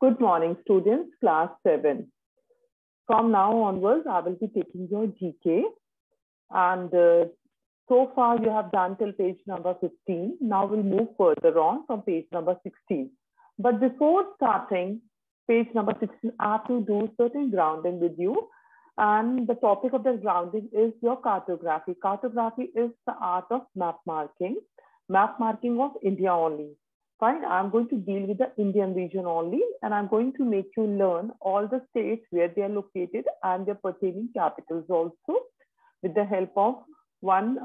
Good morning, students, class 7. From now onwards, I will be taking your GK. And so far, you have done till page number 15. Now we'll move further on from page number 16. But before starting page number 16, I have to do certain grounding with you. And the topic of the grounding is your cartography. Cartography is the art of map marking of India only. Fine, I'm going to deal with the Indian region only, and I'm going to make you learn all the states where they are located and their pertaining capitals also, with the help of one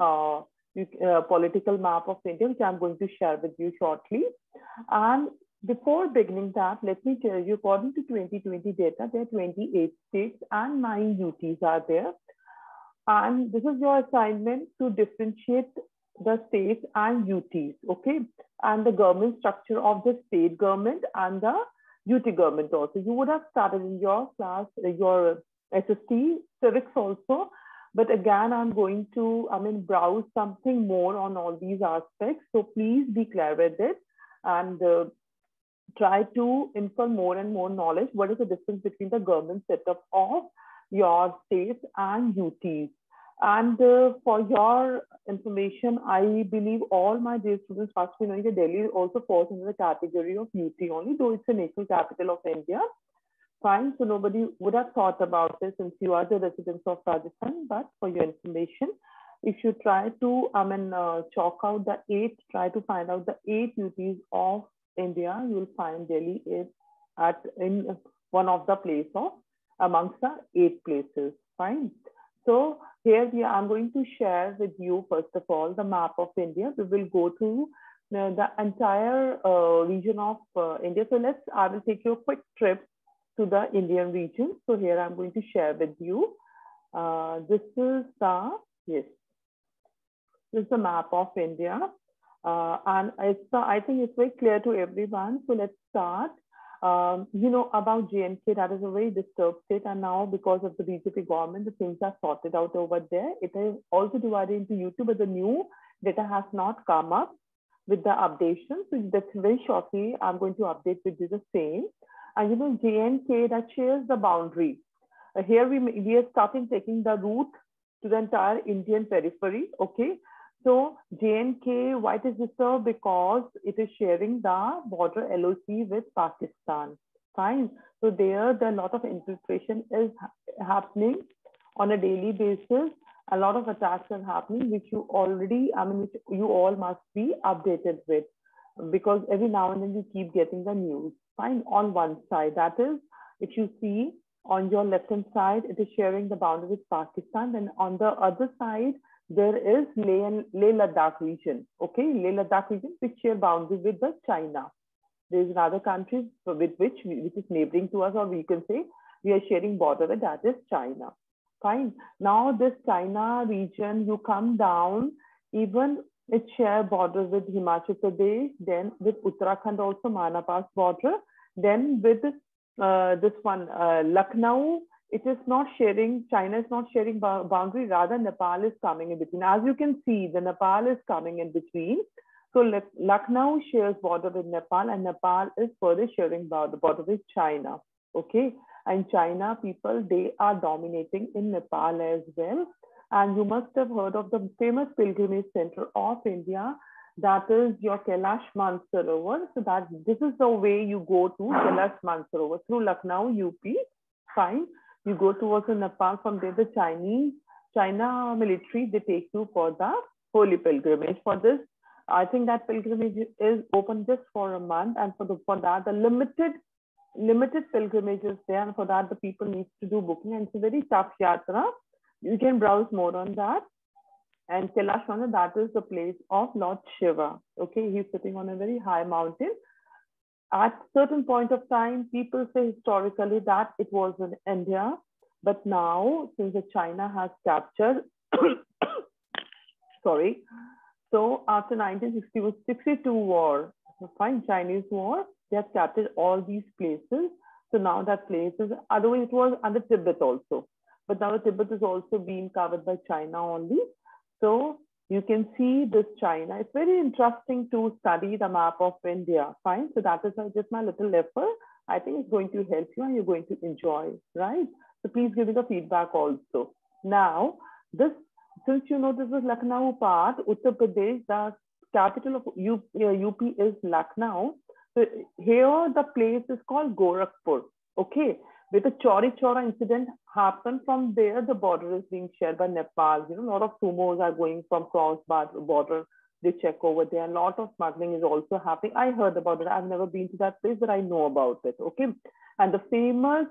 political map of India, which I'm going to share with you shortly. And before beginning that, let me tell you, according to 2020 data, there are 28 states and 9 UTs are there. And this is your assignment to differentiate the states and UTs, okay? And the government structure of the state government and the UT government also. You would have started in your class, your SST civics also. But again, I'm going to, browse something more on all these aspects. So please be clear with it and try to infer more and more knowledge. What is the difference between the government setup of your states and UTs? And for your information, I believe all my dear students must be knowing that Delhi also falls into the category of UT only, though it's a national capital of India. Fine, so nobody would have thought about this since you are the residents of Rajasthan. But for your information, if you try to, chalk out the 8, try to find out the 8 UTs of India, you will find Delhi is in one of the place of amongst the 8 places. Fine. So here I'm going to share with you, first of all, the map of India. We will go to the entire region of India. So I will take you a quick trip to the Indian region. So here I'm going to share with you. This is this is the map of India. And I think it's very clear to everyone. So let's start. You know about J&K, that is a very disturbed state, and now because of the BJP government, the things are sorted out over there. It is also divided into UT, but the new data has not come up with the updation. So that's very shortly, I'm going to update with you the same. And you know, J&K, that shares the boundary. Here we are starting taking the route to the entire Indian periphery, okay? So J&K, why it is disturbed? Because it is sharing the border LOC with Pakistan. Fine. So there a lot of infiltration is happening on a daily basis. A lot of attacks are happening, which you already, which you all must be updated with, because every now and then you keep getting the news. Fine. On one side, that is, if you see on your left-hand side, it is sharing the boundary with Pakistan. Then on the other side, there is Leh Ladakh region, okay? Leh Ladakh region, which share boundary with the China. There is another country with which is neighboring to us, or we can say we are sharing border with, that is China. Fine. Now this China region, you come down, even it share border with Himachal Pradesh, then with Uttarakhand also, Manapas border, then with this one, Lucknow. It is not sharing, China is not sharing boundary, rather Nepal is coming in between. As you can see, the Nepal is coming in between. So Lucknow shares border with Nepal, and Nepal is further sharing border with China, okay? And China people, they are dominating in Nepal as well. And you must have heard of the famous pilgrimage center of India, that is your Kailash Mansarovar. So this is the way you go to Kailash Mansarovar through Lucknow, UP, fine. You go towards Nepal, from there the China military, they take you for the holy pilgrimage. For this, I think that pilgrimage is open just for a month, and for that, the limited pilgrimage is there, and for that the people need to do booking, and it's a very tough yatra. You can browse more on that. And Kailash Mansarovar, that is the place of Lord Shiva. Okay, he's sitting on a very high mountain. At certain point of time, people say historically that it was in India, but now since the China has captured, sorry, so after 1962 war, fine, Chinese war, they have captured all these places. So now that place is, otherwise it was under Tibet also, but now Tibet is also being covered by China only. So you can see this China. It's very interesting to study the map of India. Fine. So that is just my little effort I think it's going to help you and you're going to enjoy, right? So please give me the feedback also. Now, this, since you know this is Lucknow part, Uttar Pradesh, the capital of UP is Lucknow. So here the place is called Gorakhpur. Okay, with the Chauri Chora incident happened from there, the border is being shared by Nepal. You know, a lot of sumos are going from cross border. They check over there. A lot of smuggling is also happening. I heard about it. I've never been to that place, but I know about it. Okay, and the famous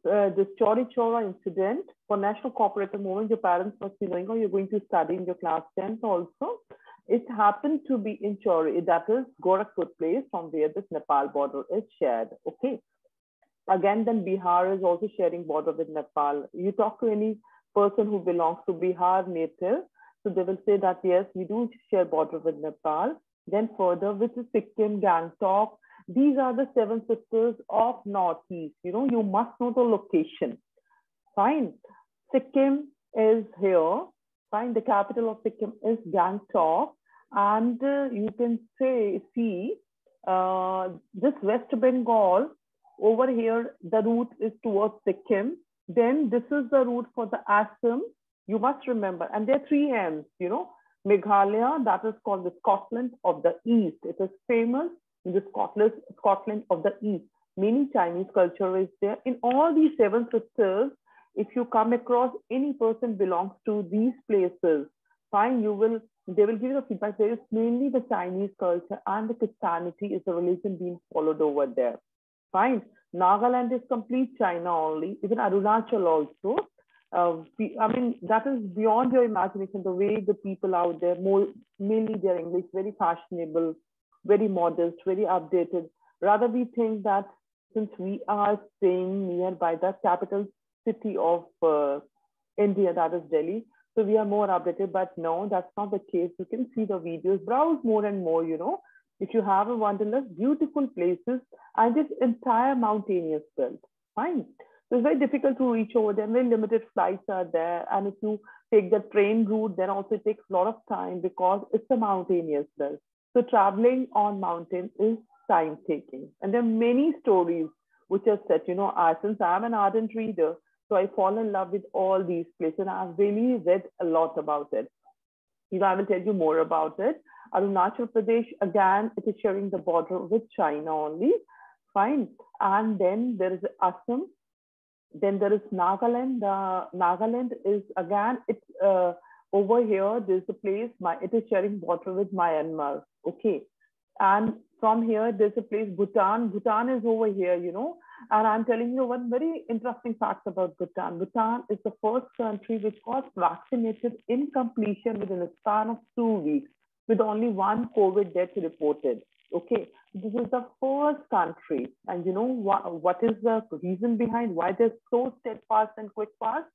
this Chauri Chora incident for National Cooperative Movement, your parents must be knowing, or you're going to study in your class 10th also. It happened to be in Chauri, that is Gorakhpur place, from where this Nepal border is shared. Okay. Again, then Bihar is also sharing border with Nepal. You talk to any person who belongs to Bihar native, so they will say that yes, we do share border with Nepal. Then further, which is Sikkim, Gangtok. These are the seven sisters of Northeast. You know, you must know the location. Fine. Sikkim is here. Fine. The capital of Sikkim is Gangtok. And you can see this West Bengal, over here, the route is towards Sikkim. Then this is the route for the Assam. You must remember. And there are three M's, you know. Meghalaya, that is called the Scotland of the East. It is famous in the Scotland of the East. Meaning Chinese culture is there. In all these seven sisters, if you come across any person belongs to these places, fine, they will give you the feedback. There is mainly the Chinese culture and the Christianity is the religion being followed over there. Fine. Nagaland is complete China only. Even Arunachal also. I mean, that is beyond your imagination. The way the people out there, mainly their English, very fashionable, very modest, very updated. Rather, we think that since we are staying nearby the capital city of India, that is Delhi, so we are more updated. But no, that's not the case. You can see the videos, browse more and more, you know. If you have a wanderlust, beautiful places, and this entire mountainous belt. Fine. So it's very difficult to reach over there. Very limited flights are there. And if you take the train route, then also it takes a lot of time because it's a mountainous belt. So traveling on mountain is time taking. And there are many stories which are set, you know, since I'm an ardent reader, so I fall in love with all these places. And I've really read a lot about it. You know, I will tell you more about it. Arunachal Pradesh, again, it is sharing the border with China only. Fine. And then there is Assam. Then there is Nagaland. Nagaland is, again, it's over here. There's a place, it is sharing border with Myanmar. Okay. And from here, there's a place, Bhutan. Bhutan is over here, you know. And I'm telling you one very interesting fact about Bhutan. Bhutan is the first country which got vaccinated in completion within a span of 2 weeks, with only one COVID death reported. Okay, this is the first country. And you know what is the reason behind why they're so steadfast and quick fast?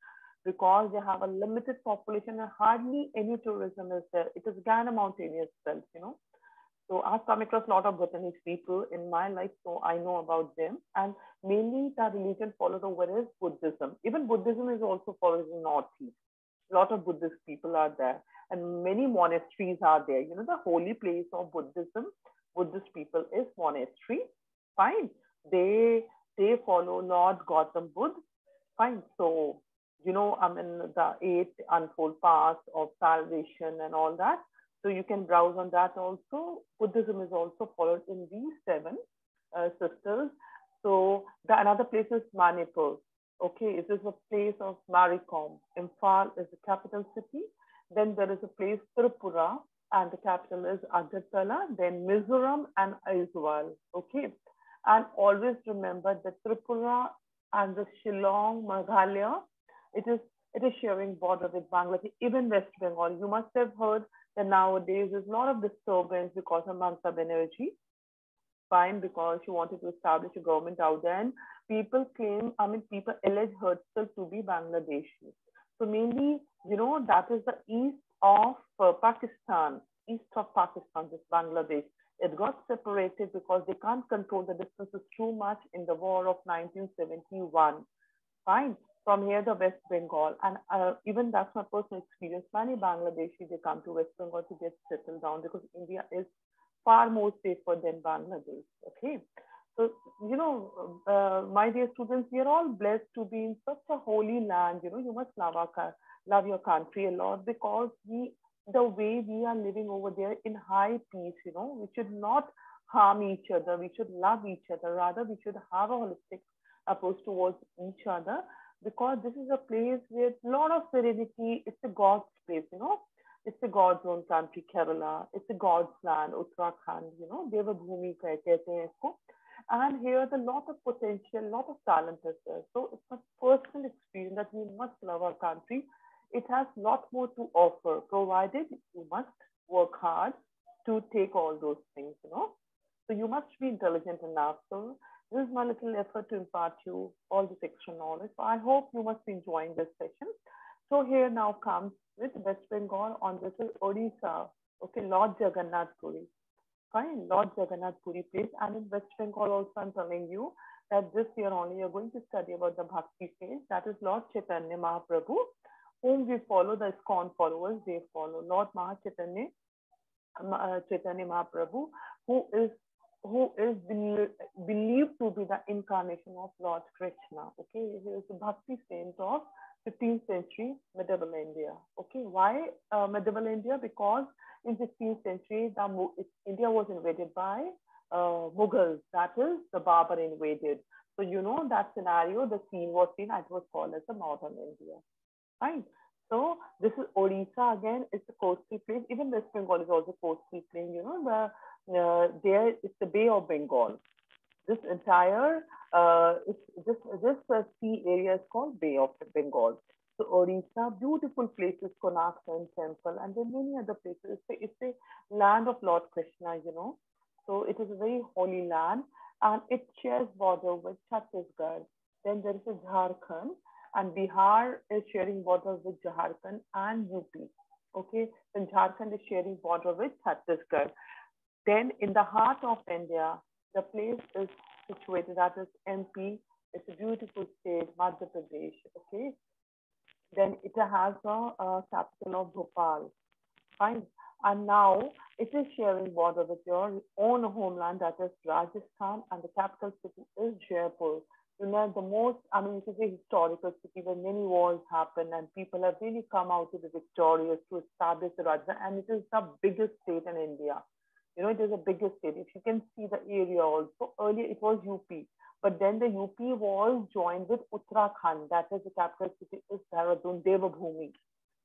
Because they have a limited population and hardly any tourism is there. It is again a mountainous belt, you know. So I've come across a lot of Bhutanese people in my life, so I know about them. And mainly the religion followed over is Buddhism. Even Buddhism is also followed in Northeast. A lot of Buddhist people are there. And many monasteries are there. You know, the holy place of Buddhism, Buddhist people is monastery. Fine. They follow Lord Gautam Buddha. Fine. So, you know, I mean, the 8 unfold paths of salvation and all that. So you can browse on that also. Buddhism is also followed in these 7 sisters. So another place is Manipur. Okay, it is a place of Maricom. Imphal is the capital city. Then there is a place Tripura, and the capital is Agartala. Then Mizoram and Aizawl. Okay, and always remember that Tripura and the Shillong, Meghalaya, it is sharing border with Bangladesh, even West Bengal. You must have heard that nowadays there's a lot of disturbance because of Mamata Banerjee. Fine, because she wanted to establish a government out there. And people people allege herself to be Bangladeshi. So mainly, you know, that is the east of Pakistan, this Bangladesh. It got separated because they can't control the distances too much in the war of 1971. Fine. From here, the West Bengal, and even that's my personal experience. Many Bangladeshi, they come to West Bengal to get settled down because India is far more safer than Bangladesh. Okay, So, my dear students, we are all blessed to be in such a holy land. You must love love your country a lot, because the way we are living over there in high peace, we should not harm each other. We should love each other. Rather, we should have a holistic approach towards each other, because this is a place with a lot of serenity. It's a God's place. It's a God's own country, Kerala. It's a God's land, Uttarakhand, Devabhumi kehte hain isko. And here, the lot of potential, lot of talent is there. So it's a personal experience that we must love our country. It has a lot more to offer, provided you must work hard to take all those things. So you must be intelligent enough. So this is my little effort to impart you all this extra knowledge. So I hope you must be enjoying this session. So here now comes with West Bengal, on this is Odisha. Okay, Lord Jagannath Puri. Fine, Lord Jagannath Puri place. And in West Bengal also, I'm telling you that this year only you're going to study about the Bhakti phase. That is Lord Chaitanya Mahaprabhu, whom we follow, the ISKCON followers, they follow. Lord Chaitanya Mahaprabhu, who is believed to be the incarnation of Lord Krishna. Okay, he is the Bhakti saint of 15th century medieval India. Okay, why medieval India? Because in 16th century, India was invaded by Mughals. That is, the Babur invaded. So that scenario, the scene was seen. It was called as the northern India. Fine. So this is Odisha again. It's a coastal plain. Even West Bengal is also coastal plain. There it's the Bay of Bengal. This entire this sea area is called Bay of Bengal. So Odisha, beautiful places, Konark Sun Temple, and then many other places. It's a land of Lord Krishna. So it is a very holy land, and it shares border with Chhattisgarh. Then there is a Jharkhand, and Bihar is sharing border with Jharkhand and UP. Okay, then Jharkhand is sharing border with Chhattisgarh. Then in the heart of India, the place is situated, that is MP. It's a beautiful state, Madhya Pradesh. Okay. Then it has a capital of Bhopal. Fine. And now it is sharing border with your own homeland, that is Rajasthan, and the capital city is Jaipur. The most, it is a historical city where many wars happen and people have really come out to be victorious to establish the Rajasthan, and it is the biggest state in India. It is the biggest state. If you can see the area also, earlier it was UP, but then the UP was joined with Uttarakhand. That is, the capital city is Dehradun, Devabhumi,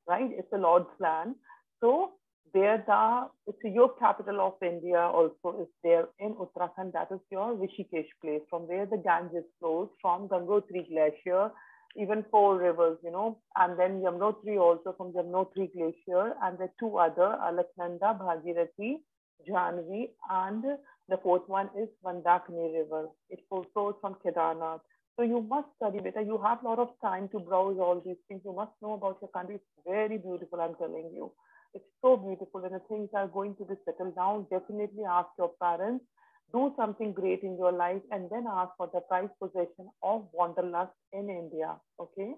right? It's the Lord's land. So it's your capital of India also is there in Uttarakhand. That is your Rishikesh place, from where the Ganges flows, from Gangotri Glacier, even 4 rivers, and then Yamunotri also from Yamunotri Glacier, and the 2 other, Alaknanda, Bhagirathi, Janvi, and the 4th one is Mandakini River. It flows from Kedarnath. So you must study better. You have a lot of time to browse all these things. You must know about your country. It's very beautiful, I'm telling you. It's so beautiful, and the things are going to be settled down. Definitely ask your parents, do something great in your life, and then ask for the prized possession of Wanderlust in India. Okay.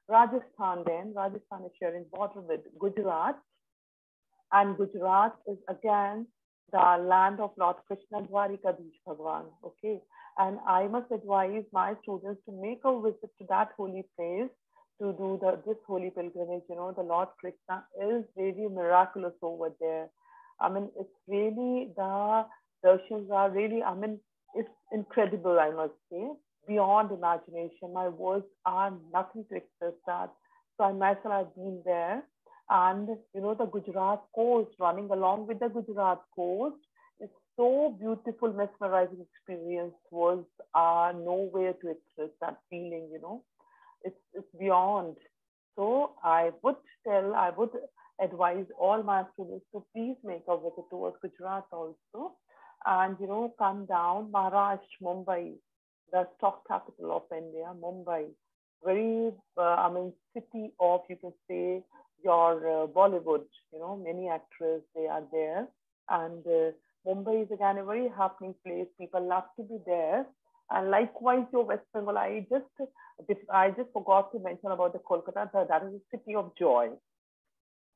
Rajasthan is sharing border with Gujarat, and Gujarat is again the land of Lord Krishna, Dwarikadhish Bhagwan. Okay. And I must advise my students to make a visit to that holy place, to do this holy pilgrimage. The Lord Krishna is really miraculous over there. It's really, the darshans are really, it's incredible, I must say, beyond imagination. My words are nothing to express that. So I myself have been there. And, the Gujarat coast, running along with the Gujarat coast, is so beautiful, mesmerizing experience. Words are nowhere to express that feeling, It's beyond. So I would advise all my students to please make a visit towards Gujarat also. And, come down, Maharashtra, Mumbai, the stock capital of India, Mumbai. Very, city of, you can say, your Bollywood, many actors, they are there. And Mumbai is again a very happening place. People love to be there. And likewise, your West Bengal, I just forgot to mention about the Kolkata. That is the city of joy.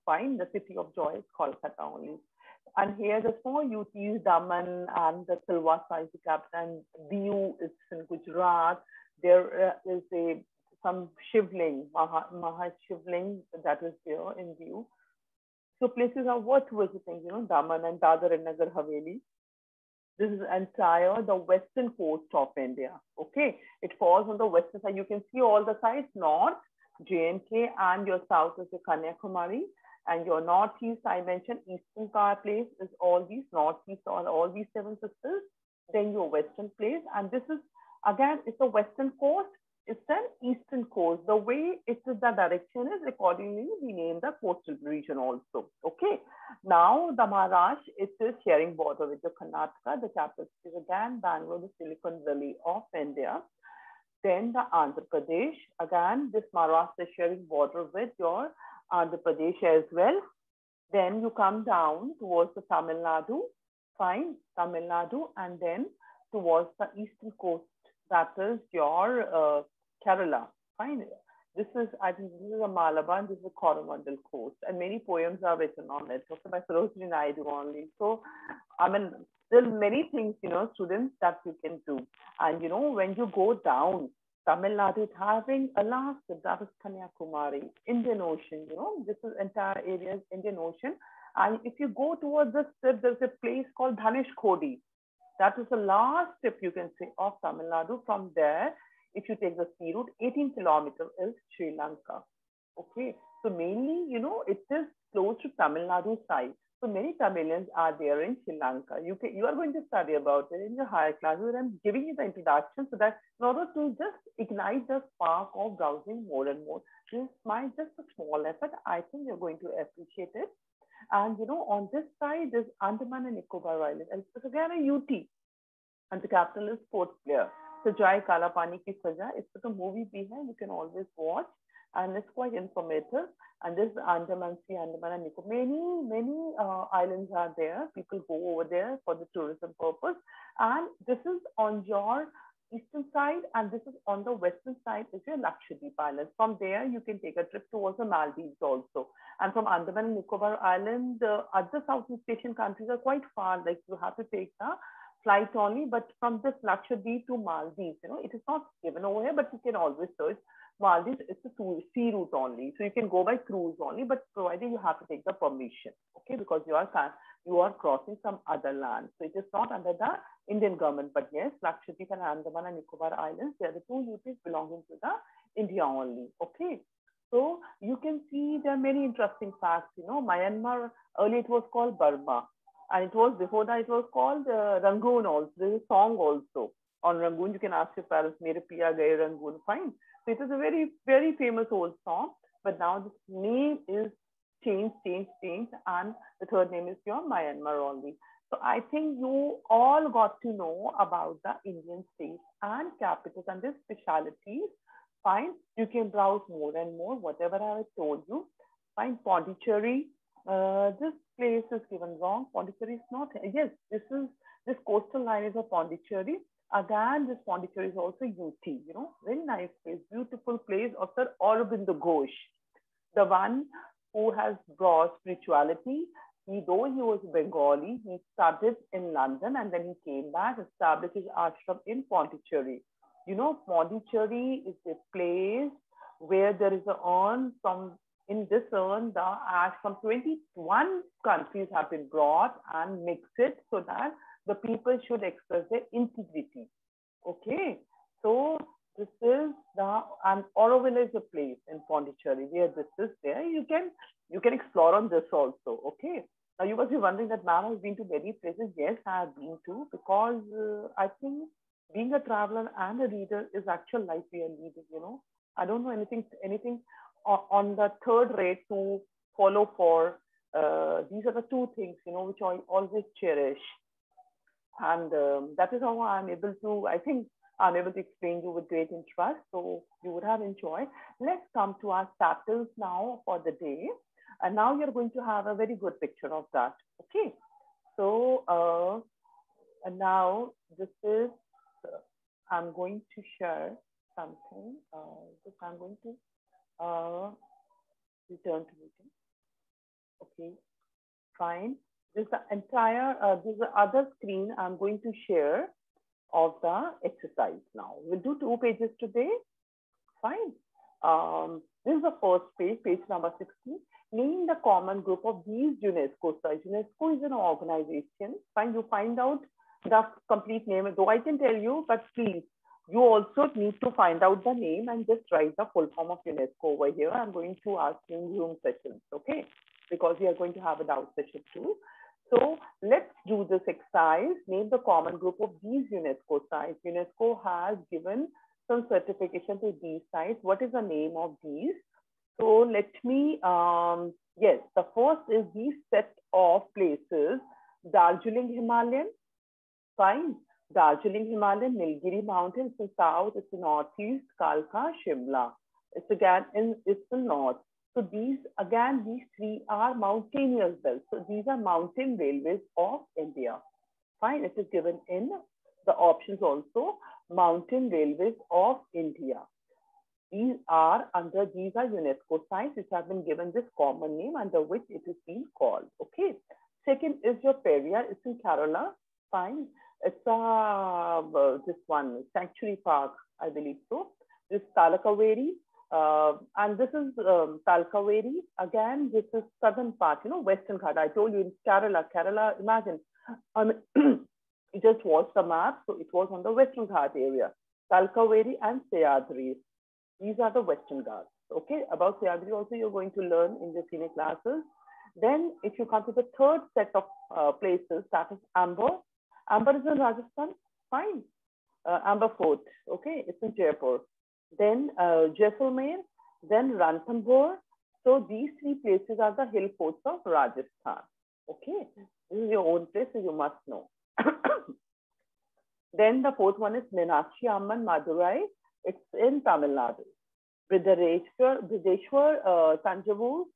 Fine, the city of joy is Kolkata only. And here the small UTs, Daman and the Silvassa is the capital, and Diu is in Gujarat. There is some Shivling, Maha Shivling that is there in Diu. So places are worth visiting, Daman and Dadar and Nagar Haveli. This is entire the western coast of India. Okay, it falls on the western side. You can see all the sides: north, J&K, and your south is the Kanyakumari, and your northeast, I mentioned, eastern place is all these northeast, all these seven sisters. Then your western place, and this is again, it's the western coast. It's an eastern coast. The way it is, the direction is accordingly we name the coastal region also. Okay. Now the Maharashtra, it is sharing border with the Karnataka. The capital is again Bangalore, the Silicon Valley of India. Then the Andhra Pradesh, again this Maharashtra is sharing border with your Andhra Pradesh as well. Then you come down towards the Tamil Nadu, fine, Tamil Nadu, and then towards the eastern coast, that is your Kerala, fine. This is, I think, this is a Malabar, and this is a Coromandel coast, and many poems are written on it. Okay, by Sarojini Naidu only. So, I mean, there are many things, students, that you can do. And, when you go down, Tamil Nadu is having a last step, that is Kanyakumari, Indian Ocean, this is entire area is Indian Ocean. And if you go towards this strip, there's a place called Dhanishkodi. That is the last strip, you can say, of Tamil Nadu. From there, if you take the sea route, 18 kilometers is Sri Lanka. Okay, so mainly, it is close to Tamil Nadu side. So many Tamilians are there in Sri Lanka. You are going to study about it in your higher classes. I'm giving you the introduction so that in order to just ignite the spark of browsing more and more. This might just a small effort. I think you're going to appreciate it. And on this side is Andaman and Nicobar Island, and it's again a UT, and the capital is Port Blair. So Jai Kala Pani Ki Saja, it's like a movie we have, you can always watch, and it's quite informative. And this Andaman Sea, Andaman and Nicobar, many islands are there. People go over there for the tourism purpose. And this is on your eastern side, and this is on the western side is your Lakshadweep Islands. From there, you can take a trip towards the Maldives also. And from Andaman and Nicobar Island, the other Southeast Asian countries are quite far. Like you have to take the flight only, but from this Lakshadweep to Maldives, it is not given over here, but you can always search. Maldives, it's a sea route only. So you can go by cruise only, but provided you have to take the permission, okay, because you are crossing some other land. So it is not under the Indian government, but yes, Lakshadweep and Andaman and Nicobar Islands, they are the two UTs belonging to the India only, okay. So you can see there are many interesting facts, Myanmar, earlier it was called Burma. And it was, before that, it was called Rangoon also. There's a song also. On Rangoon, you can ask your parents, Mere Piya Gaye Rangoon, fine. So it is a very, very famous old song. But now this name is changed. And the third name is your Myanmar only. So I think you all got to know about the Indian states and capitals and their specialities. Fine. You can browse more and more, whatever I have told you. Fine. Pondicherry. This place is given wrong. Pondicherry is not. Yes, this coastal line is a Pondicherry. Again, this Pondicherry is also UT. Very nice place, beautiful place of Sir Aurobindo Ghosh, the one who has brought spirituality. Though he was Bengali, he studied in London and then he came back, established his ashram in Pondicherry. Pondicherry is a place where there is an urn from. In this urn, the ash from 21 countries have been brought and mixed it so that the people should express their integrity. Okay, so this is and Auroville is a place in Pondicherry where this is there. You can explore on this also. Okay, now you must be wondering that ma'am has been to many places. Yes, I have been to, because I think being a traveler and a reader is actual life we are leading. I don't know anything on the third rate to follow for. These are the two things, which I always cherish. And that is how I'm able to, I think I'm able to explain you with great interest. So you would have enjoyed. Let's come to our chapters now for the day. And now you're going to have a very good picture of that. Okay. So and now this is, I'm going to share something. I'm going to return to meeting. Okay, fine. This is the entire, this is the other screen I'm going to share of the exercise now. We'll do 2 pages today. Fine. This is the first page, page number 16. Name the common group of these UNESCO sites. UNESCO is an organization. Fine, you find out the complete name, though I can tell you, but please, you also need to find out the name and just write the full form of UNESCO over here. I'm going to ask you in Zoom sessions, okay? Because we are going to have a doubt session too. So let's do this exercise. Name the common group of these UNESCO sites. UNESCO has given some certification to these sites. What is the name of these? So let me, yes, the first is these set of places. Darjeeling Himalayan, fine. Darjeeling Himalayan, Nilgiri Mountains, it's in south, it's in northeast, Kalka, Shimla. It's again it's the north. So these, again, these 3 are mountainous belts. So these are mountain railways of India. Fine, it is given in the options also, mountain railways of India. These are UNESCO sites which have been given this common name under which it is being called. Okay. Second is your Periyar. It's in Kerala. Fine. It's this one, Sanctuary Park, I believe so. This Talakaveri. And this is Talkaveri. Again, this is southern part, Western Ghat. I told you in Kerala. Kerala, imagine. You just watched the map. So it was on the Western Ghat area. Talkaveri and Sayadri. These are the Western Ghats. Okay. About Sayadri also you're going to learn in the senior classes. Then if you come to the third set of places, that is Amber. Amber is in Rajasthan. Fine. Amber Fort. Okay. It's in Jaipur. Then Jaisalmer, then Ranthambore. So these 3 places are the hill forts of Rajasthan. Okay, this is your own place, so you must know. Then the 4th one is Meenakshi Amman, Madurai. It's in Tamil Nadu. Brideshwar, Tanjavur.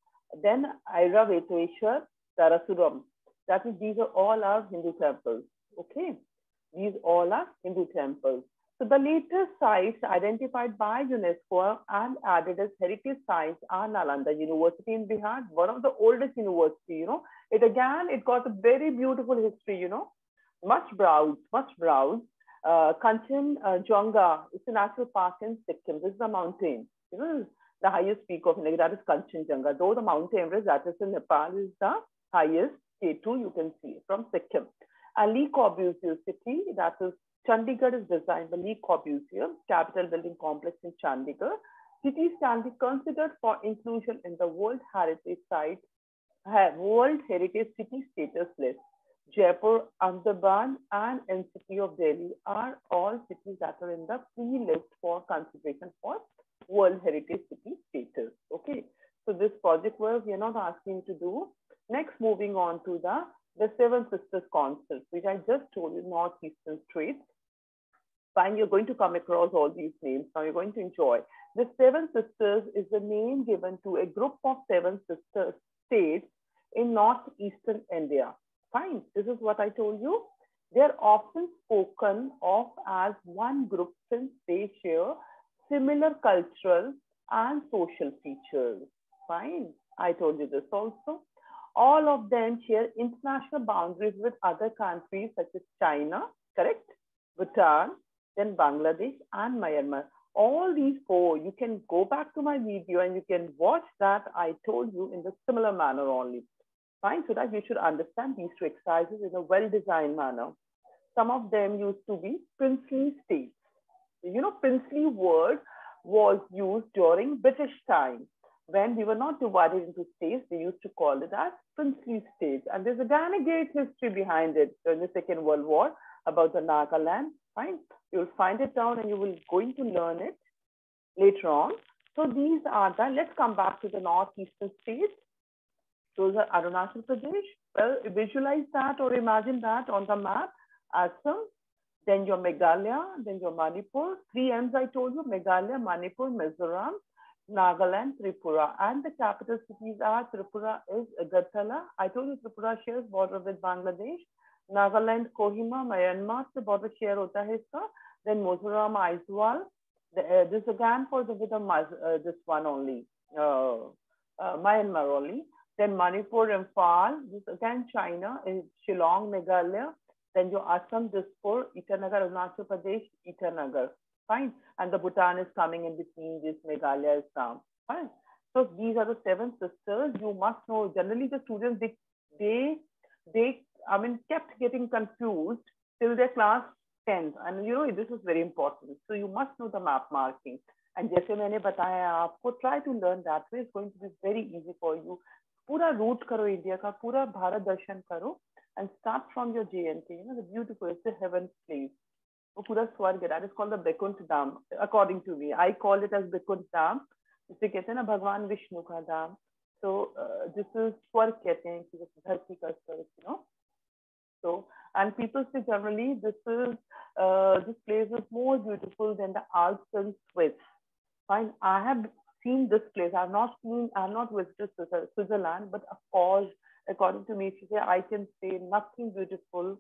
Then Airaveteshwar, Tarasuram. That is, these are all our Hindu temples. Okay, these all are Hindu temples. So the latest sites identified by UNESCO and added as heritage sites are Nalanda University in Bihar, one of the oldest university, It got a very beautiful history, Much browsed. Kanchenjunga, it's a national park in Sikkim. This is a mountain, the highest peak of India, that is Kanchenjunga. Though the Mount Everest, that is in Nepal, is the highest, K2, you can see from Sikkim. And Le Corbusier city, that is Chandigarh, is designed by Le Corbusier, Capitol Building Complex in Chandigarh. Cities can be considered for inclusion in the World Heritage City status list. Jaipur, Ahmedabad, and NCT of Delhi are all cities that are in the pre-list for consideration for World Heritage City status. Okay, so this project work we are not asking you to do. Next, moving on to the 7 Sisters concept, which I just told you, Northeastern Straits. Fine, you're going to come across all these names. Now you're going to enjoy. The 7 Sisters is the name given to a group of 7 sister states in northeastern India. Fine, this is what I told you. They're often spoken of as one group since they share similar cultural and social features. Fine, I told you this also. All of them share international boundaries with other countries such as China, correct? Bhutan, then Bangladesh and Myanmar. All these 4, you can go back to my video and you can watch that I told you in the similar manner only. Fine, so that you should understand these 2 exercises in a well-designed manner. Some of them used to be princely states. Princely word was used during British time. When we were not divided into states, they used to call it as princely states. And there's again a great history behind it during the Second World War about the Nagaland. Fine, you'll find it down and you will going to learn it later on. So these are let's come back to the northeastern states. Those are Arunachal Pradesh. Well, visualize that or imagine that on the map. Assam, then your Meghalaya, then your Manipur. 3 M's I told you, Meghalaya, Manipur, Mizoram, Nagaland, Tripura. And the capital cities are, Tripura is Agartala. I told you Tripura shares border with Bangladesh. Nagaland, Kohima, Myanmar से border share होता है इसका. Then Mizoram, Aizawl. This again for with this one only, Myanmar only. then Manipur, Imphal, this again China, Shillong, Meghalaya, then your Assam, Dispur, Itanagar, Arunachal Pradesh, Itanagar, fine. And the Bhutan is coming in between this, Meghalaya is down, fine. So these are the 7 sisters. You must know, generally the students, they I mean, kept getting confused till their class 10th. And you know, this is very important. So you must know the map marking. And जैसे मैंने बताया आपको, try to learn that way. It's going to be very easy for you. पूरा root करो India का, पूरा भारत दर्शन करो, and start from your JNK. You know, the beautiful, it's a heaven place. वो पूरा स्वर्ग है. That is called the Bekunt Dam, according to me. I call it as Bekunt Dam. इसे कहते हैं ना भगवान विष्णु का धाम. So this is स्वर्ग कहते हैं कि धरती का स्वर्ग, you know. So, and people say generally this place is more beautiful than the Alps in Swiss. Fine, I have seen this place. I have not visited Switzerland, but of course, according to me, I can say nothing beautiful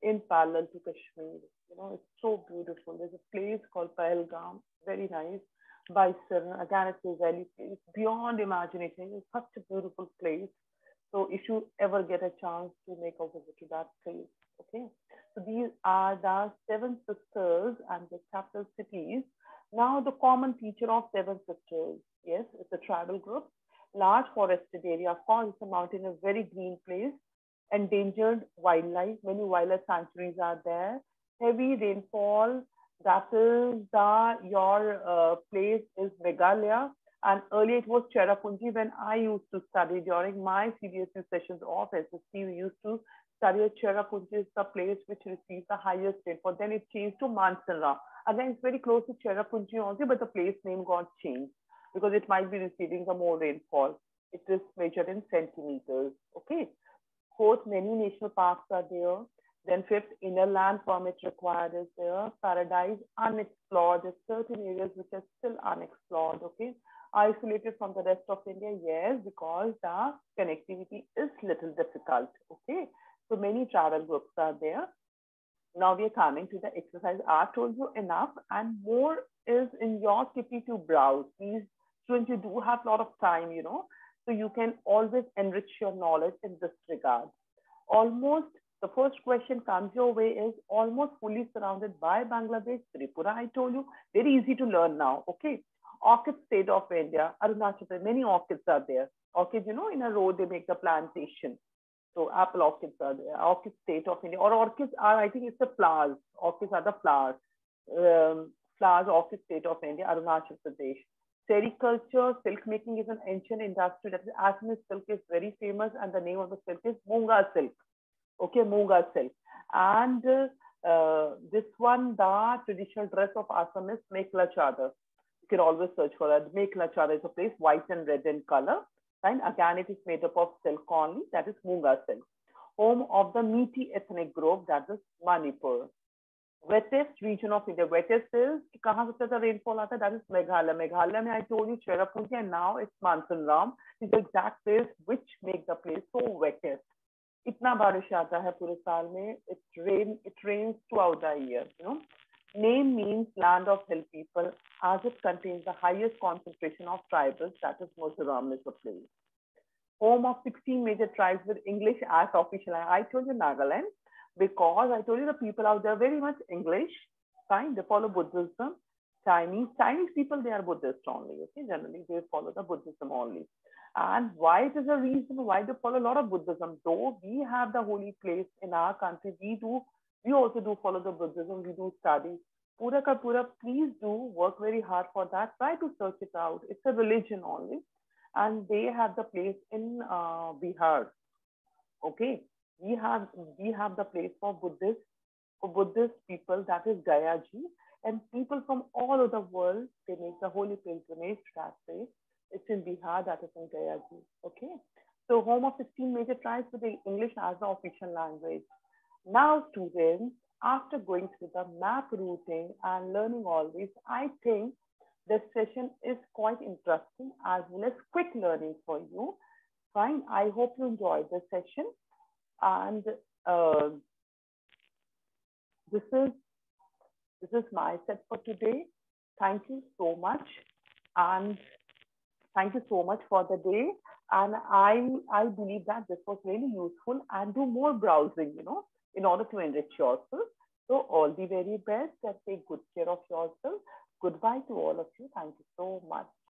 in parallel to Kashmir. You know, it's so beautiful. There's a place called Pahalgam, very nice. Bison, again, it's a valley place, beyond imagination. It's such a beautiful place. So if you ever get a chance to make a visit to that place, okay? So these are the 7 sisters and the capital cities. Now the common feature of 7 sisters, yes, it's a tribal group, large forested area, of course, it's a mountain, a very green place, endangered wildlife, many wildlife sanctuaries are there, heavy rainfall, that is your place is Meghalaya. And earlier it was Cherrapunji. When I used to study during my CBSE sessions of SSC, we used to study at Cherrapunji is the place which receives the highest rainfall. Then it changed to Mansara. Again, it's very close to Cherrapunji also, but the place name got changed because it might be receiving the more rainfall. It is measured in centimeters. Okay. 4th, many national parks are there. Then 5th, inner land permit required is there. Paradise unexplored. There's certain areas which are still unexplored. Okay. Isolated from the rest of India, yes, because the connectivity is little difficult. Okay, so many travel groups are there. Now we are coming to the exercise. I've told you enough, and more is in your kitty to browse. Please, students, you do have a lot of time, you know, so you can always enrich your knowledge in this regard. Almost the first question comes your way is almost fully surrounded by Bangladesh, Tripura. I told you, very easy to learn now. Okay. Orchid state of India, Arunachal Pradesh, many orchids are there. Orchids, you know, in a row they make the plantation. So apple orchids are there. Orchid state of India, or orchids are, I think it's the flowers. Orchids are the flowers. Flowers, orchid state of India, Arunachal Pradesh. Sericulture, silk making is an ancient industry. That is, Assamese silk is very famous, and the name of the silk is Munga silk. Okay, Munga silk. And this one, the traditional dress of Assam is Mekhla Chadar. You can always search for that. Mekhla Chadar is a place, white and red in color. And again, it is made up of silk only. That is Munga silk. Home of the Meeti ethnic group, that is Manipur. Wettest region of India. Wettest is, kahan se zyada rainfall aata hai? That is Meghalaya. Meghalaya, I told you Cherrapunji, and now it's Mansaram. It's the exact place which makes the place so wettest. Itna barish aata hai pure saal mein. It rains throughout the year, you know. Name means land of hill people, as it contains the highest concentration of tribals, that is Mizoram is the place. Home of 16 major tribes with English as official. I told you Nagaland, because I told you the people out there very much English, fine, they follow Buddhism. Chinese people, they are Buddhist only, okay, generally they follow the Buddhism only. And why it is a reason why they follow a lot of Buddhism, though we have the holy place in our country, we also do follow the Buddhism, we do study. Pura ka pura, please do work very hard for that. Try to search it out. It's a religion only. And they have the place in Bihar. Okay. We have the place for Buddhist people, that is Gayaji. And people from all over the world, they make the holy pilgrimage to that place. It's in Bihar, that is in Gayaji. Okay. So home of 16 major tribes with the English as the official language. Now, students, after going through the map routing and learning all this, I think this session is quite interesting as well as quick learning for you. Fine. I hope you enjoyed this session. And this is my set for today. Thank you so much. And Thank you so much for the day. And I believe that this was really useful, and do more browsing, in order to enrich yourself. So all the very best and take good care of yourself. Goodbye to all of you. Thank you so much.